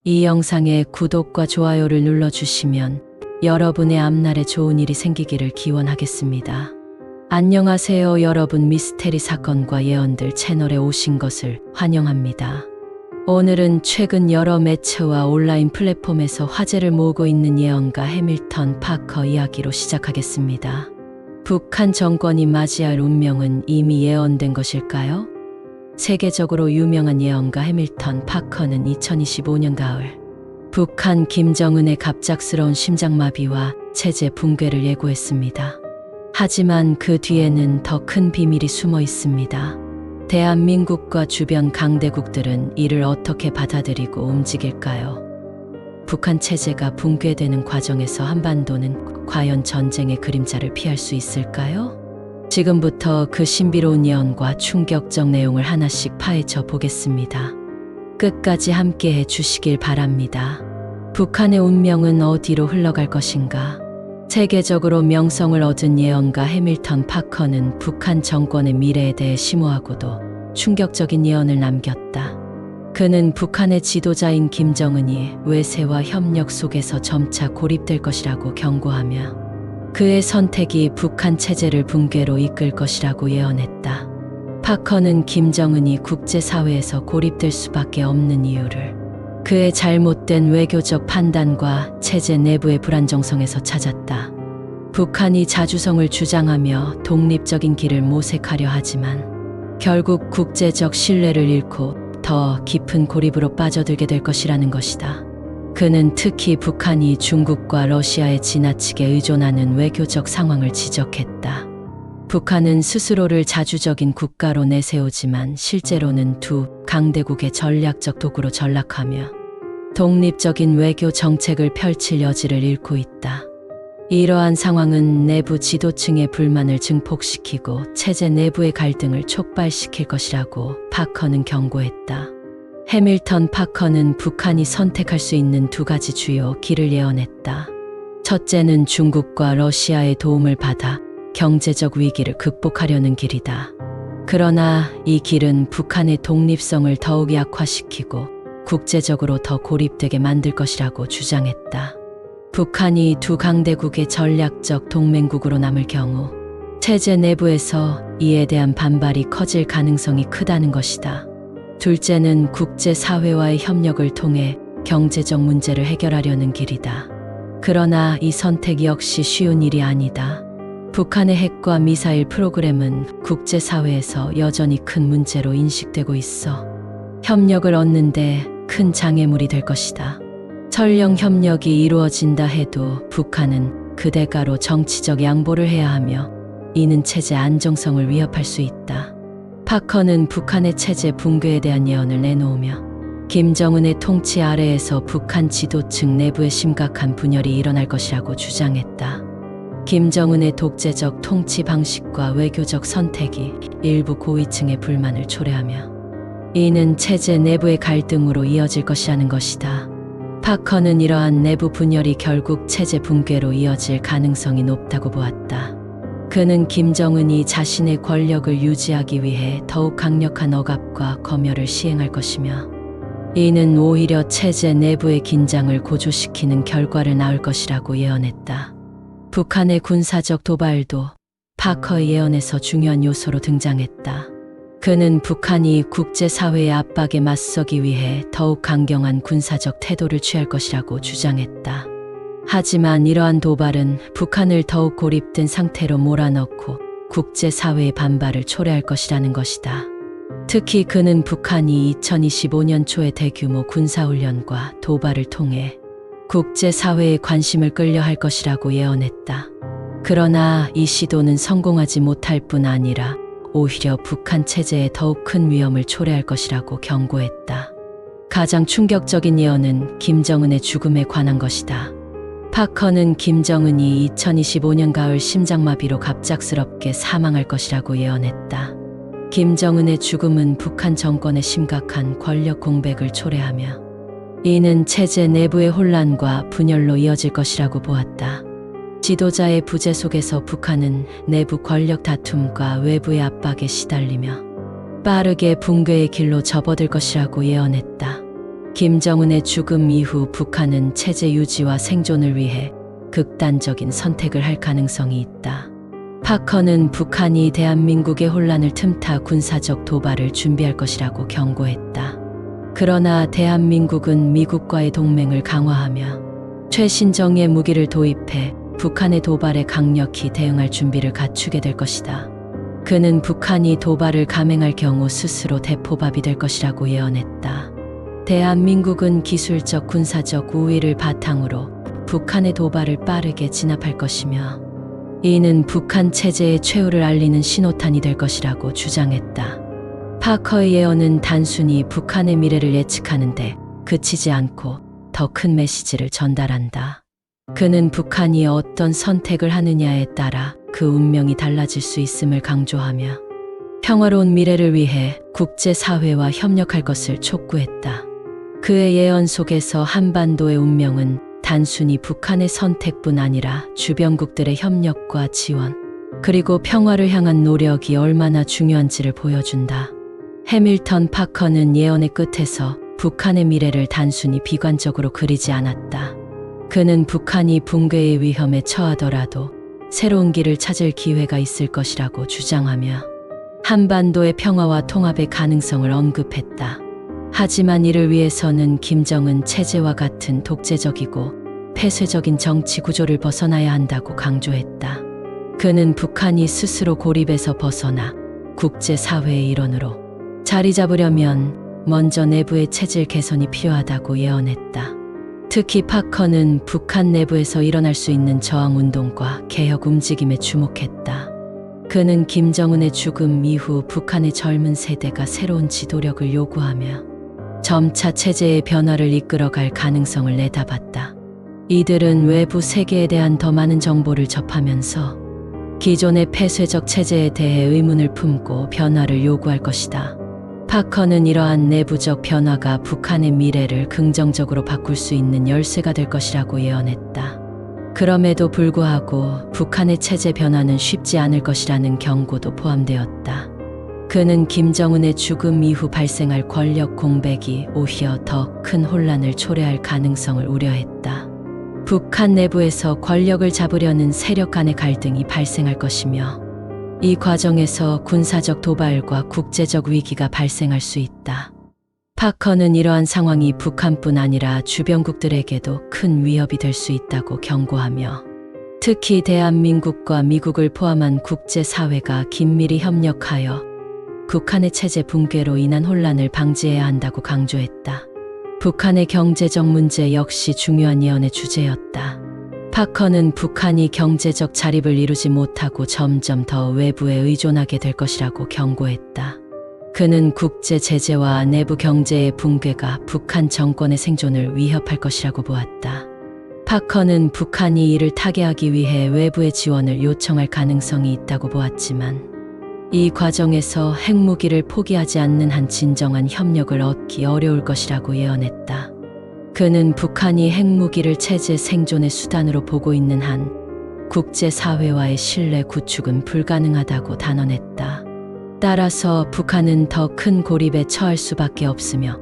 이 영상에 구독과 좋아요를 눌러주시면 여러분의 앞날에 좋은 일이 생기기를 기원하겠습니다. 안녕하세요 여러분, 미스테리 사건과 예언들 채널에 오신 것을 환영합니다. 오늘은 최근 여러 매체와 온라인 플랫폼에서 화제를 모으고 있는 예언가 해밀턴 파커 이야기로 시작하겠습니다. 북한 정권이 맞이할 운명은 이미 예언된 것일까요? 세계적으로 유명한 예언가 해밀턴 파커는 2025년 가을 북한 김정은의 갑작스러운 심장마비와 체제 붕괴를 예고했습니다. 하지만 그 뒤에는 더 큰 비밀이 숨어 있습니다. 대한민국과 주변 강대국들은 이를 어떻게 받아들이고 움직일까요? 북한 체제가 붕괴되는 과정에서 한반도는 과연 전쟁의 그림자를 피할 수 있을까요? 지금부터 그 신비로운 예언과 충격적 내용을 하나씩 파헤쳐 보겠습니다. 끝까지 함께해 주시길 바랍니다. 북한의 운명은 어디로 흘러갈 것인가? 세계적으로 명성을 얻은 예언가 해밀턴 파커는 북한 정권의 미래에 대해 심오하고도 충격적인 예언을 남겼다. 그는 북한의 지도자인 김정은이 외세와 협력 속에서 점차 고립될 것이라고 경고하며 그의 선택이 북한 체제를 붕괴로 이끌 것이라고 예언했다. 파커는 김정은이 국제사회에서 고립될 수밖에 없는 이유를 그의 잘못된 외교적 판단과 체제 내부의 불안정성에서 찾았다. 북한이 자주성을 주장하며 독립적인 길을 모색하려 하지만 결국 국제적 신뢰를 잃고 더 깊은 고립으로 빠져들게 될 것이라는 것이다. 그는 특히 북한이 중국과 러시아에 지나치게 의존하는 외교적 상황을 지적했다. 북한은 스스로를 자주적인 국가로 내세우지만 실제로는 두 강대국의 전략적 도구로 전락하며 독립적인 외교 정책을 펼칠 여지를 잃고 있다. 이러한 상황은 내부 지도층의 불만을 증폭시키고 체제 내부의 갈등을 촉발시킬 것이라고 파커는 경고했다. 해밀턴 파커는 북한이 선택할 수 있는 두 가지 주요 길을 예언했다. 첫째는 중국과 러시아의 도움을 받아 경제적 위기를 극복하려는 길이다. 그러나 이 길은 북한의 독립성을 더욱 약화시키고 국제적으로 더 고립되게 만들 것이라고 주장했다. 북한이 두 강대국의 전략적 동맹국으로 남을 경우 체제 내부에서 이에 대한 반발이 커질 가능성이 크다는 것이다. 둘째는 국제사회와의 협력을 통해 경제적 문제를 해결하려는 길이다. 그러나 이 선택 역시 쉬운 일이 아니다. 북한의 핵과 미사일 프로그램은 국제사회에서 여전히 큰 문제로 인식되고 있어 협력을 얻는데 큰 장애물이 될 것이다. 설령 협력이 이루어진다 해도 북한은 그 대가로 정치적 양보를 해야 하며 이는 체제 안정성을 위협할 수 있다. 파커는 북한의 체제 붕괴에 대한 예언을 내놓으며 김정은의 통치 아래에서 북한 지도층 내부에 심각한 분열이 일어날 것이라고 주장했다. 김정은의 독재적 통치 방식과 외교적 선택이 일부 고위층의 불만을 초래하며 이는 체제 내부의 갈등으로 이어질 것이라는 것이다. 파커는 이러한 내부 분열이 결국 체제 붕괴로 이어질 가능성이 높다고 보았다. 그는 김정은이 자신의 권력을 유지하기 위해 더욱 강력한 억압과 검열을 시행할 것이며 이는 오히려 체제 내부의 긴장을 고조시키는 결과를 낳을 것이라고 예언했다. 북한의 군사적 도발도 파커의 예언에서 중요한 요소로 등장했다. 그는 북한이 국제사회의 압박에 맞서기 위해 더욱 강경한 군사적 태도를 취할 것이라고 주장했다. 하지만 이러한 도발은 북한을 더욱 고립된 상태로 몰아넣고 국제사회의 반발을 초래할 것이라는 것이다. 특히 그는 북한이 2025년 초에 대규모 군사훈련과 도발을 통해 국제사회의 관심을 끌려 할 것이라고 예언했다. 그러나 이 시도는 성공하지 못할 뿐 아니라 오히려 북한 체제에 더욱 큰 위험을 초래할 것이라고 경고했다. 가장 충격적인 예언은 김정은의 죽음에 관한 것이다. 파커는 김정은이 2025년 가을 심장마비로 갑작스럽게 사망할 것이라고 예언했다. 김정은의 죽음은 북한 정권의 심각한 권력 공백을 초래하며 이는 체제 내부의 혼란과 분열로 이어질 것이라고 보았다. 지도자의 부재 속에서 북한은 내부 권력 다툼과 외부의 압박에 시달리며 빠르게 붕괴의 길로 접어들 것이라고 예언했다. 김정은의 죽음 이후 북한은 체제 유지와 생존을 위해 극단적인 선택을 할 가능성이 있다. 파커는 북한이 대한민국의 혼란을 틈타 군사적 도발을 준비할 것이라고 경고했다. 그러나 대한민국은 미국과의 동맹을 강화하며 최신 정예 무기를 도입해 북한의 도발에 강력히 대응할 준비를 갖추게 될 것이다. 그는 북한이 도발을 감행할 경우 스스로 대포밥이 될 것이라고 예언했다. 대한민국은 기술적 군사적 우위를 바탕으로 북한의 도발을 빠르게 진압할 것이며 이는 북한 체제의 최후를 알리는 신호탄이 될 것이라고 주장했다. 파커의 예언은 단순히 북한의 미래를 예측하는데 그치지 않고 더 큰 메시지를 전달한다. 그는 북한이 어떤 선택을 하느냐에 따라 그 운명이 달라질 수 있음을 강조하며 평화로운 미래를 위해 국제사회와 협력할 것을 촉구했다. 그의 예언 속에서 한반도의 운명은 단순히 북한의 선택뿐 아니라 주변국들의 협력과 지원, 그리고 평화를 향한 노력이 얼마나 중요한지를 보여준다. 해밀턴 파커는 예언의 끝에서 북한의 미래를 단순히 비관적으로 그리지 않았다. 그는 북한이 붕괴의 위험에 처하더라도 새로운 길을 찾을 기회가 있을 것이라고 주장하며 한반도의 평화와 통합의 가능성을 언급했다. 하지만 이를 위해서는 김정은 체제와 같은 독재적이고 폐쇄적인 정치 구조를 벗어나야 한다고 강조했다. 그는 북한이 스스로 고립에서 벗어나 국제사회의 일원으로 자리 잡으려면 먼저 내부의 체질 개선이 필요하다고 예언했다. 특히 파커는 북한 내부에서 일어날 수 있는 저항운동과 개혁 움직임에 주목했다. 그는 김정은의 죽음 이후 북한의 젊은 세대가 새로운 지도력을 요구하며 점차 체제의 변화를 이끌어갈 가능성을 내다봤다. 이들은 외부 세계에 대한 더 많은 정보를 접하면서 기존의 폐쇄적 체제에 대해 의문을 품고 변화를 요구할 것이다. 파커는 이러한 내부적 변화가 북한의 미래를 긍정적으로 바꿀 수 있는 열쇠가 될 것이라고 예언했다. 그럼에도 불구하고 북한의 체제 변화는 쉽지 않을 것이라는 경고도 포함되었다. 그는 김정은의 죽음 이후 발생할 권력 공백이 오히려 더 큰 혼란을 초래할 가능성을 우려했다. 북한 내부에서 권력을 잡으려는 세력 간의 갈등이 발생할 것이며 이 과정에서 군사적 도발과 국제적 위기가 발생할 수 있다. 파커는 이러한 상황이 북한뿐 아니라 주변국들에게도 큰 위협이 될 수 있다고 경고하며 특히 대한민국과 미국을 포함한 국제사회가 긴밀히 협력하여 북한의 체제 붕괴로 인한 혼란을 방지해야 한다고 강조했다. 북한의 경제적 문제 역시 중요한 예언의 주제였다. 파커는 북한이 경제적 자립을 이루지 못하고 점점 더 외부에 의존하게 될 것이라고 경고했다. 그는 국제 제재와 내부 경제의 붕괴가 북한 정권의 생존을 위협할 것이라고 보았다. 파커는 북한이 이를 타개하기 위해 외부의 지원을 요청할 가능성이 있다고 보았지만 이 과정에서 핵무기를 포기하지 않는 한 진정한 협력을 얻기 어려울 것이라고 예언했다. 그는 북한이 핵무기를 체제 생존의 수단으로 보고 있는 한 국제사회와의 신뢰 구축은 불가능하다고 단언했다. 따라서 북한은 더 큰 고립에 처할 수밖에 없으며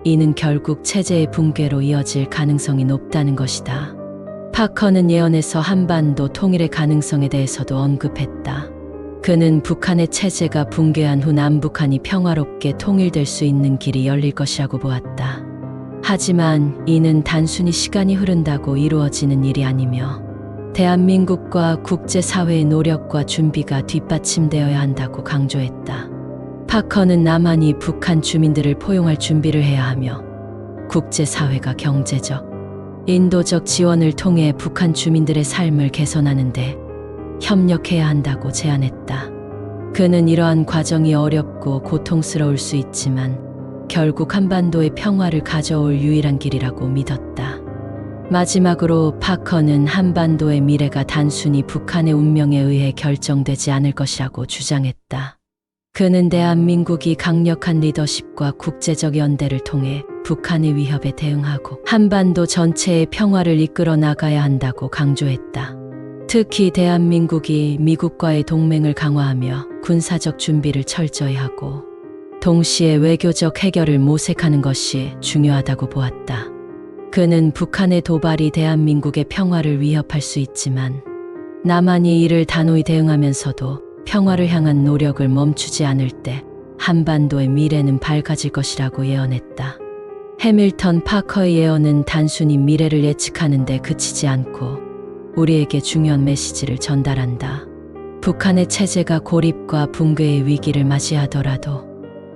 이는 결국 체제의 붕괴로 이어질 가능성이 높다는 것이다. 파커는 예언에서 한반도 통일의 가능성에 대해서도 언급했다. 그는 북한의 체제가 붕괴한 후 남북한이 평화롭게 통일될 수 있는 길이 열릴 것이라고 보았다. 하지만 이는 단순히 시간이 흐른다고 이루어지는 일이 아니며 대한민국과 국제사회의 노력과 준비가 뒷받침되어야 한다고 강조했다. 파커는 남한이 북한 주민들을 포용할 준비를 해야 하며 국제사회가 경제적, 인도적 지원을 통해 북한 주민들의 삶을 개선하는 데 협력해야 한다고 제안했다. 그는 이러한 과정이 어렵고 고통스러울 수 있지만 결국 한반도의 평화를 가져올 유일한 길이라고 믿었다. 마지막으로 파커는 한반도의 미래가 단순히 북한의 운명에 의해 결정되지 않을 것이라고 주장했다. 그는 대한민국이 강력한 리더십과 국제적 연대를 통해 북한의 위협에 대응하고 한반도 전체의 평화를 이끌어 나가야 한다고 강조했다. 특히 대한민국이 미국과의 동맹을 강화하며 군사적 준비를 철저히 하고 동시에 외교적 해결을 모색하는 것이 중요하다고 보았다. 그는 북한의 도발이 대한민국의 평화를 위협할 수 있지만 남한이 이를 단호히 대응하면서도 평화를 향한 노력을 멈추지 않을 때 한반도의 미래는 밝아질 것이라고 예언했다. 해밀턴 파커의 예언은 단순히 미래를 예측하는 데 그치지 않고 우리에게 중요한 메시지를 전달한다. 북한의 체제가 고립과 붕괴의 위기를 맞이하더라도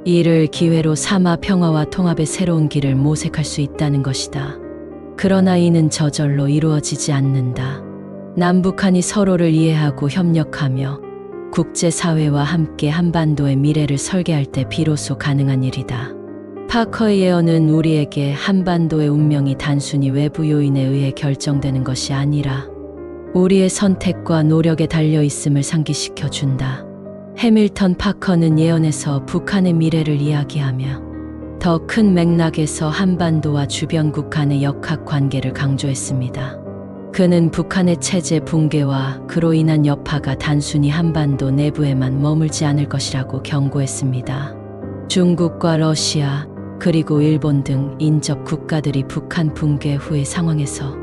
이를 기회로 삼아 평화와 통합의 새로운 길을 모색할 수 있다는 것이다. 그러나 이는 저절로 이루어지지 않는다. 남북한이 서로를 이해하고 협력하며 국제사회와 함께 한반도의 미래를 설계할 때 비로소 가능한 일이다. 파커의 예언은 우리에게 한반도의 운명이 단순히 외부 요인에 의해 결정되는 것이 아니라 우리의 선택과 노력에 달려 있음을 상기시켜 준다. 해밀턴 파커는 예언에서 북한의 미래를 이야기하며 더 큰 맥락에서 한반도와 주변국 간의 역학 관계를 강조했습니다. 그는 북한의 체제 붕괴와 그로 인한 여파가 단순히 한반도 내부에만 머물지 않을 것이라고 경고했습니다. 중국과 러시아 그리고 일본 등 인접 국가들이 북한 붕괴 후의 상황에서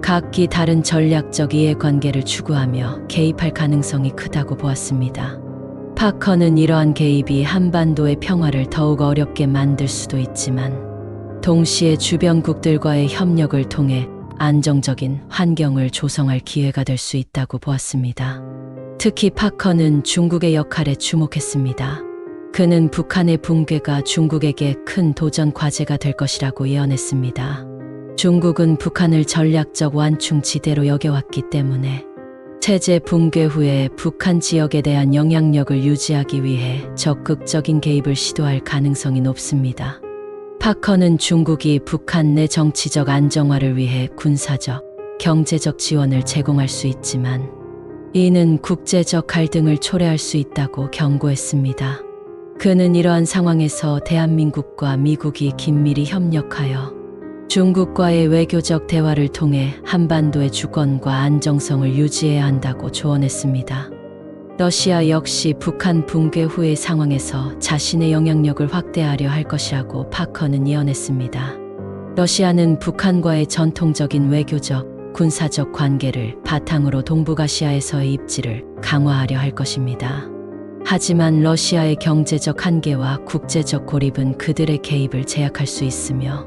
각기 다른 전략적 이해관계를 추구하며 개입할 가능성이 크다고 보았습니다. 파커는 이러한 개입이 한반도의 평화를 더욱 어렵게 만들 수도 있지만 동시에 주변국들과의 협력을 통해 안정적인 환경을 조성할 기회가 될 수 있다고 보았습니다. 특히 파커는 중국의 역할에 주목했습니다. 그는 북한의 붕괴가 중국에게 큰 도전 과제가 될 것이라고 예언했습니다. 중국은 북한을 전략적 완충지대로 여겨왔기 때문에 체제 붕괴 후에 북한 지역에 대한 영향력을 유지하기 위해 적극적인 개입을 시도할 가능성이 높습니다. 파커는 중국이 북한 내 정치적 안정화를 위해 군사적, 경제적 지원을 제공할 수 있지만 이는 국제적 갈등을 초래할 수 있다고 경고했습니다. 그는 이러한 상황에서 대한민국과 미국이 긴밀히 협력하여 중국과의 외교적 대화를 통해 한반도의 주권과 안정성을 유지해야 한다고 조언했습니다. 러시아 역시 북한 붕괴 후의 상황에서 자신의 영향력을 확대하려 할 것이라고 파커는 예언했습니다. 러시아는 북한과의 전통적인 외교적, 군사적 관계를 바탕으로 동북아시아에서의 입지를 강화하려 할 것입니다. 하지만 러시아의 경제적 한계와 국제적 고립은 그들의 개입을 제약할 수 있으며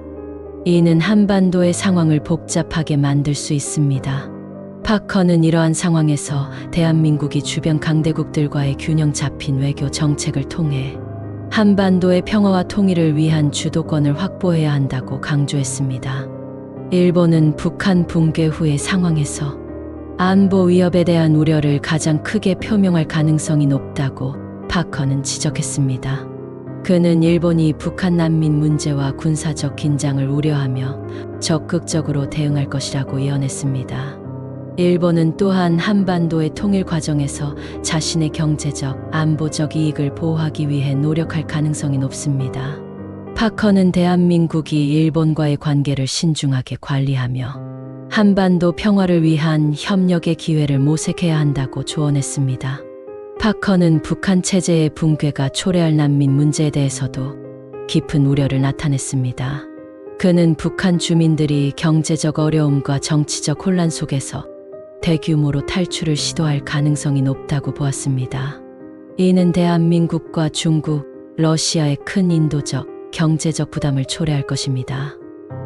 이는 한반도의 상황을 복잡하게 만들 수 있습니다. 파커는 이러한 상황에서 대한민국이 주변 강대국들과의 균형 잡힌 외교 정책을 통해 한반도의 평화와 통일을 위한 주도권을 확보해야 한다고 강조했습니다. 일본은 북한 붕괴 후의 상황에서 안보 위협에 대한 우려를 가장 크게 표명할 가능성이 높다고 파커는 지적했습니다. 그는 일본이 북한 난민 문제와 군사적 긴장을 우려하며 적극적으로 대응할 것이라고 예언했습니다. 일본은 또한 한반도의 통일 과정에서 자신의 경제적, 안보적 이익을 보호하기 위해 노력할 가능성이 높습니다. 파커는 대한민국이 일본과의 관계를 신중하게 관리하며 한반도 평화를 위한 협력의 기회를 모색해야 한다고 조언했습니다. 파커는 북한 체제의 붕괴가 초래할 난민 문제에 대해서도 깊은 우려를 나타냈습니다. 그는 북한 주민들이 경제적 어려움과 정치적 혼란 속에서 대규모로 탈출을 시도할 가능성이 높다고 보았습니다. 이는 대한민국과 중국, 러시아의 큰 인도적, 경제적 부담을 초래할 것입니다.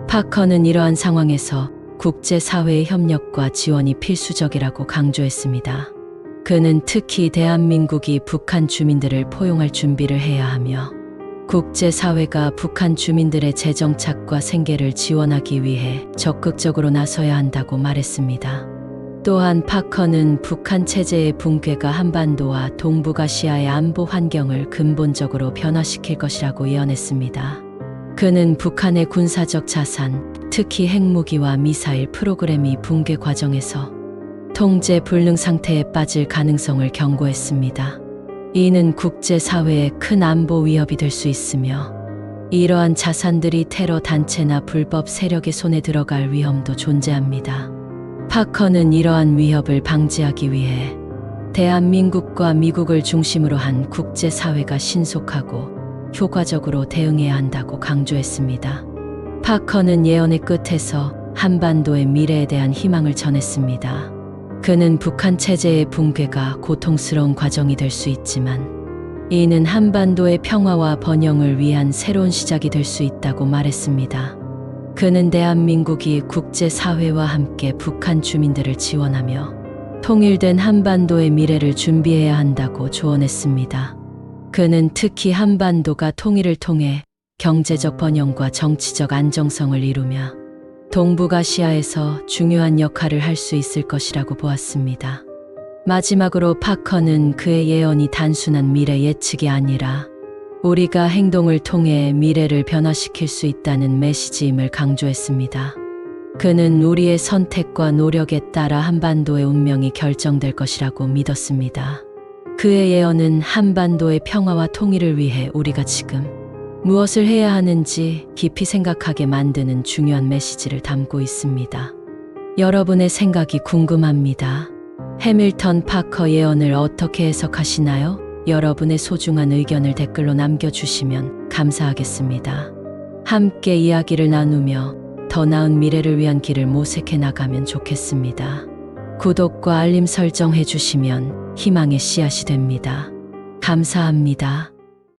파커는 이러한 상황에서 국제사회의 협력과 지원이 필수적이라고 강조했습니다. 그는 특히 대한민국이 북한 주민들을 포용할 준비를 해야 하며 국제사회가 북한 주민들의 재정착과 생계를 지원하기 위해 적극적으로 나서야 한다고 말했습니다. 또한 파커는 북한 체제의 붕괴가 한반도와 동북아시아의 안보 환경을 근본적으로 변화시킬 것이라고 예언했습니다. 그는 북한의 군사적 자산, 특히 핵무기와 미사일 프로그램이 붕괴 과정에서 통제 불능 상태에 빠질 가능성을 경고했습니다. 이는 국제사회에 큰 안보 위협이 될 수 있으며 이러한 자산들이 테러 단체나 불법 세력의 손에 들어갈 위험도 존재합니다. 파커는 이러한 위협을 방지하기 위해 대한민국과 미국을 중심으로 한 국제사회가 신속하고 효과적으로 대응해야 한다고 강조했습니다. 파커는 예언의 끝에서 한반도의 미래에 대한 희망을 전했습니다. 그는 북한 체제의 붕괴가 고통스러운 과정이 될 수 있지만 이는 한반도의 평화와 번영을 위한 새로운 시작이 될 수 있다고 말했습니다. 그는 대한민국이 국제사회와 함께 북한 주민들을 지원하며 통일된 한반도의 미래를 준비해야 한다고 조언했습니다. 그는 특히 한반도가 통일을 통해 경제적 번영과 정치적 안정성을 이루며 동북아시아에서 중요한 역할을 할 수 있을 것이라고 보았습니다. 마지막으로 파커는 그의 예언이 단순한 미래 예측이 아니라 우리가 행동을 통해 미래를 변화시킬 수 있다는 메시지임을 강조했습니다. 그는 우리의 선택과 노력에 따라 한반도의 운명이 결정될 것이라고 믿었습니다. 그의 예언은 한반도의 평화와 통일을 위해 우리가 지금 무엇을 해야 하는지 깊이 생각하게 만드는 중요한 메시지를 담고 있습니다. 여러분의 생각이 궁금합니다. 해밀턴 파커 예언을 어떻게 해석하시나요? 여러분의 소중한 의견을 댓글로 남겨주시면 감사하겠습니다. 함께 이야기를 나누며 더 나은 미래를 위한 길을 모색해 나가면 좋겠습니다. 구독과 알림 설정 해주시면 희망의 씨앗이 됩니다. 감사합니다.